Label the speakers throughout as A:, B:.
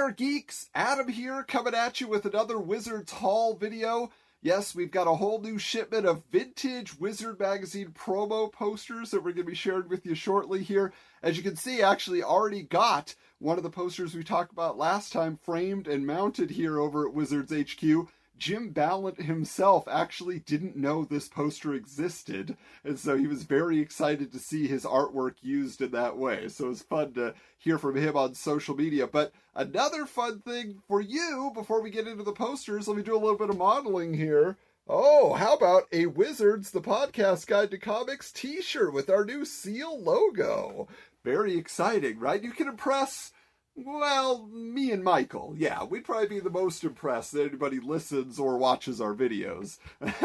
A: there, geeks! Adam here, coming at you with another Wizards Haul video. Yes, we've got a whole new shipment of vintage Wizard Magazine promo posters that we're going to be sharing with you shortly here. As you can see, I actually already got one of the posters we talked about last time framed and mounted here over at Wizards HQ. Jim Ballant himself actually didn't know this poster existed, and so he was very excited to see his artwork used in that way. So it was fun to hear from him on social media. But another fun thing for you, before we get into the posters, let me do a little bit of modeling here. Oh, how about a Wizards, the Podcast Guide to Comics t-shirt with our new seal logo? Very exciting, right? You can impress... well, me and Michael, yeah, we'd probably be the most impressed that anybody listens or watches our videos.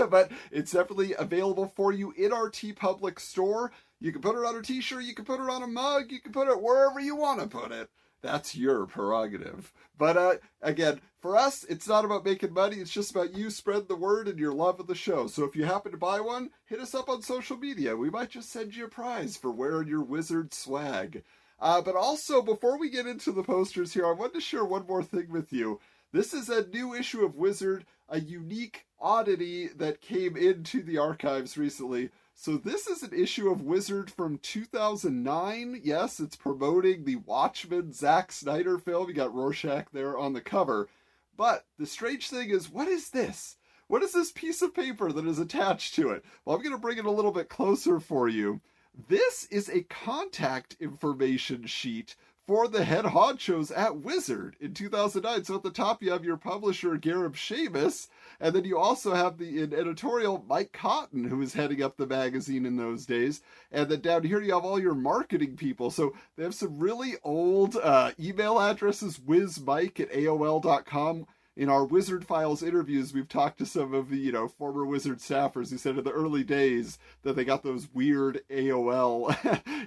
A: But it's definitely available for you in our TeePublic store. You can put it on a t-shirt, you can put it on a mug, you can put it wherever you want to put it. That's your prerogative. But again, for us, it's not about making money. It's just about you spreading the word and your love of the show. So if you happen to buy one, hit us up on social media. We might just send you a prize for wearing your Wizard swag. But also, before we get into the posters here, I wanted to share one more thing with you. This is a new issue of Wizard, a unique oddity that came into the archives recently. So this is an issue of Wizard from 2009. Yes, it's promoting the Watchmen Zack Snyder film. You got Rorschach there on the cover. But the strange thing is, what is this? What is this piece of paper that is attached to it? Well, I'm going to bring it a little bit closer for you. This is a contact information sheet for the head honchos at Wizard in 2009. So at the top you have your publisher, Gareb Shamus, and then you also have in editorial, Mike Cotton, who was heading up the magazine in those days. And then down here you have all your marketing people. So they have some really old email addresses, wizmike@aol.com. In our Wizard Files interviews, we've talked to some of the, former Wizard staffers who said in the early days that they got those weird AOL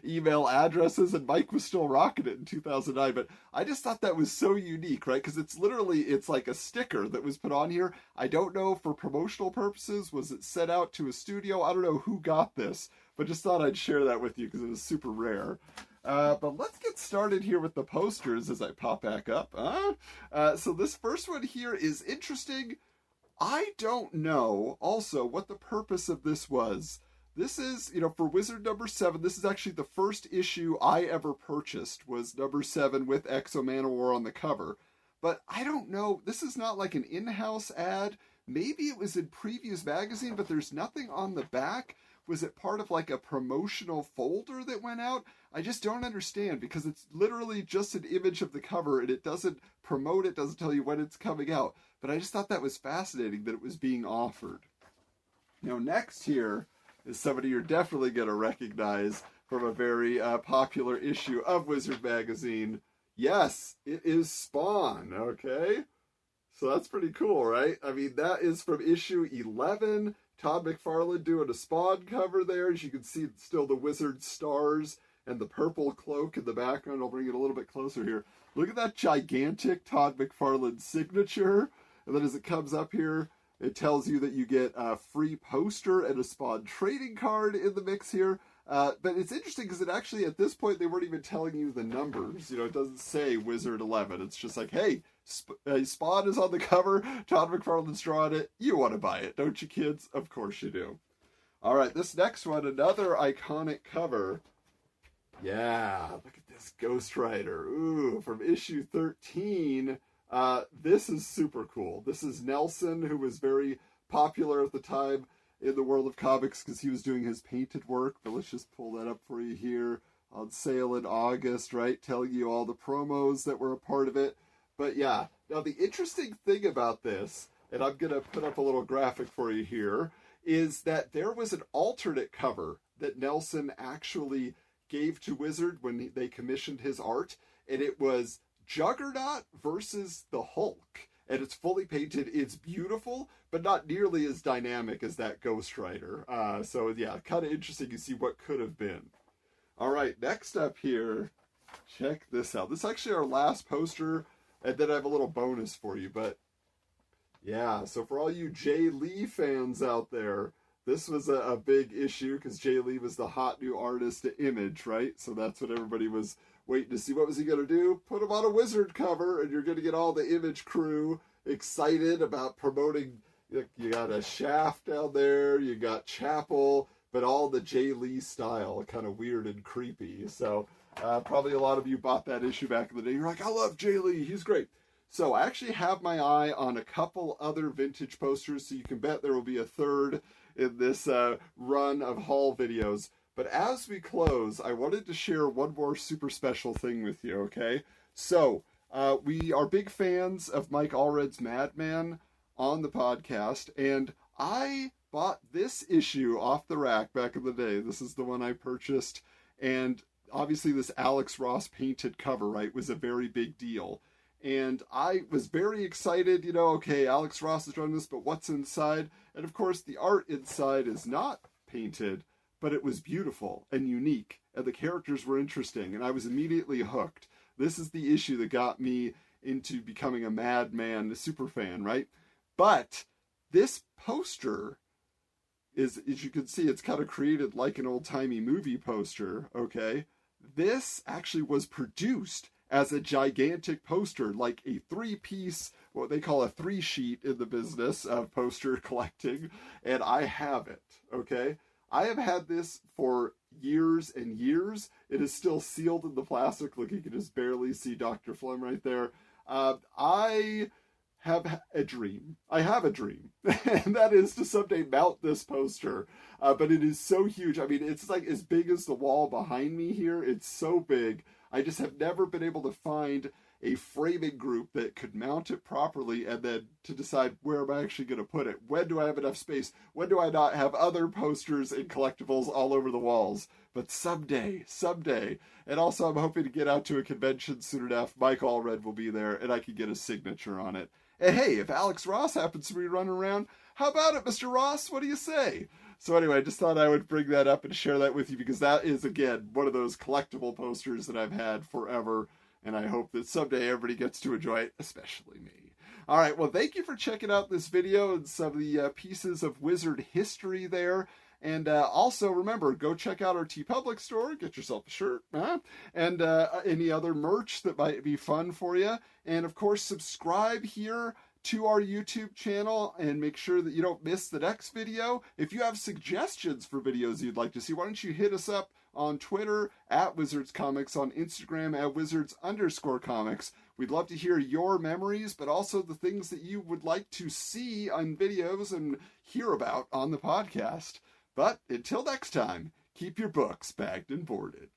A: email addresses, and Mike was still rocking it in 2009. But I just thought that was so unique, right? Because it's like a sticker that was put on here. I don't know, for promotional purposes, was it sent out to a studio? I don't know who got this, but just thought I'd share that with you because it was super rare. But let's get started here with the posters as I pop back up. So this first one here is interesting. I don't know also what the purpose of this was. This is, for Wizard number 7, this is actually the first issue I ever purchased, was number 7 with Exo Manowar on the cover. But I don't know, this is not like an in-house ad. Maybe it was in Previews magazine, but there's nothing on the back. Was it part of like a promotional folder that went out? I just don't understand, because it's literally just an image of the cover and it doesn't promote it, doesn't tell you when it's coming out. But I just thought that was fascinating that it was being offered. Now next here is somebody you're definitely going to recognize from a very popular issue of Wizard Magazine. Yes, it is Spawn, okay? So that's pretty cool, right? I mean, that is from issue 11. Todd McFarlane doing a Spawn cover there. As you can see, it's still the Wizard stars and the purple cloak in the background. I'll bring it a little bit closer here. Look at that gigantic Todd McFarlane signature. And then as it comes up here, it tells you that you get a free poster and a Spawn trading card in the mix here. But it's interesting because it actually, at this point, they weren't even telling you the numbers. It doesn't say Wizard 11. It's just like, hey, Spawn is on the cover. Todd McFarlane's drawing it. You want to buy it, don't you, kids? Of course you do. All right, this next one, another iconic cover. Yeah, look at this Ghost Rider. Ooh, from issue 13. This is super cool. This is Nelson, who was very popular at the time in the world of comics because he was doing his painted work. But let's just pull that up for you here. On sale in August, right? Telling you all the promos that were a part of it. But yeah, now the interesting thing about this, and I'm going to put up a little graphic for you here, is that there was an alternate cover that Nelson actually gave to Wizard when they commissioned his art, and it was Juggernaut versus the Hulk. And it's fully painted. It's beautiful, but not nearly as dynamic as that Ghost Rider. So yeah, kind of interesting to see what could have been. All right, next up here, check this out. This is actually our last poster, and then I have a little bonus for you. But yeah, so for all you Jay Lee fans out there, this was a big issue because Jay Lee was the hot new artist at Image, right? So that's what everybody was waiting to see what was he going to do. Put him on a Wizard cover, and you're going to get all the Image crew excited about promoting. You got a Shaft down there, you got Chapel, but all the Jay Lee style, kind of weird and creepy. So probably a lot of you bought that issue back in the day. You're like, I love Jay Lee, he's great. So I actually have my eye on a couple other vintage posters, so you can bet there will be a third in this run of haul videos. But as we close, I wanted to share one more super special thing with you, okay? So we are big fans of Mike Allred's Madman on the podcast, and I bought this issue off the rack back in the day. This is the one I purchased, and obviously this Alex Ross painted cover, right, was a very big deal. And I was very excited, okay, Alex Ross is running this, but what's inside? And of course, the art inside is not painted, but it was beautiful and unique, and the characters were interesting, and I was immediately hooked. This is the issue that got me into becoming a Madman super fan, right? But this poster is, as you can see, it's kind of created like an old-timey movie poster, okay? This actually was produced as a gigantic poster, like a 3-piece, what they call a 3-sheet in the business of poster collecting, and I have it, okay? I have had this for years and years. It is still sealed in the plastic. Look, you can just barely see Dr. Flem right there. I have a dream. I have a dream, and that is to someday mount this poster. But it is so huge. I mean, it's like as big as the wall behind me here. It's so big. I just have never been able to find a framing group that could mount it properly and then to decide where am I actually going to put it. When do I have enough space? When do I not have other posters and collectibles all over the walls? But someday. And also I'm hoping to get out to a convention soon enough. Mike Allred will be there and I can get a signature on it. And hey, if Alex Ross happens to be running around, how about it, Mr. Ross? What do you say? So anyway, I just thought I would bring that up and share that with you because that is, again, one of those collectible posters that I've had forever. And I hope that someday everybody gets to enjoy it, especially me. All right, well, thank you for checking out this video and some of the pieces of Wizard history there. And also, remember, go check out our TeePublic store, get yourself a shirt, and any other merch that might be fun for you. And, of course, subscribe here to our YouTube channel and make sure that you don't miss the next video. If you have suggestions for videos you'd like to see, why don't you hit us up on Twitter at Wizards Comics, on Instagram at Wizards_comics. We'd love to hear your memories, but also the things that you would like to see on videos and hear about on the podcast. But until next time, keep your books bagged and boarded.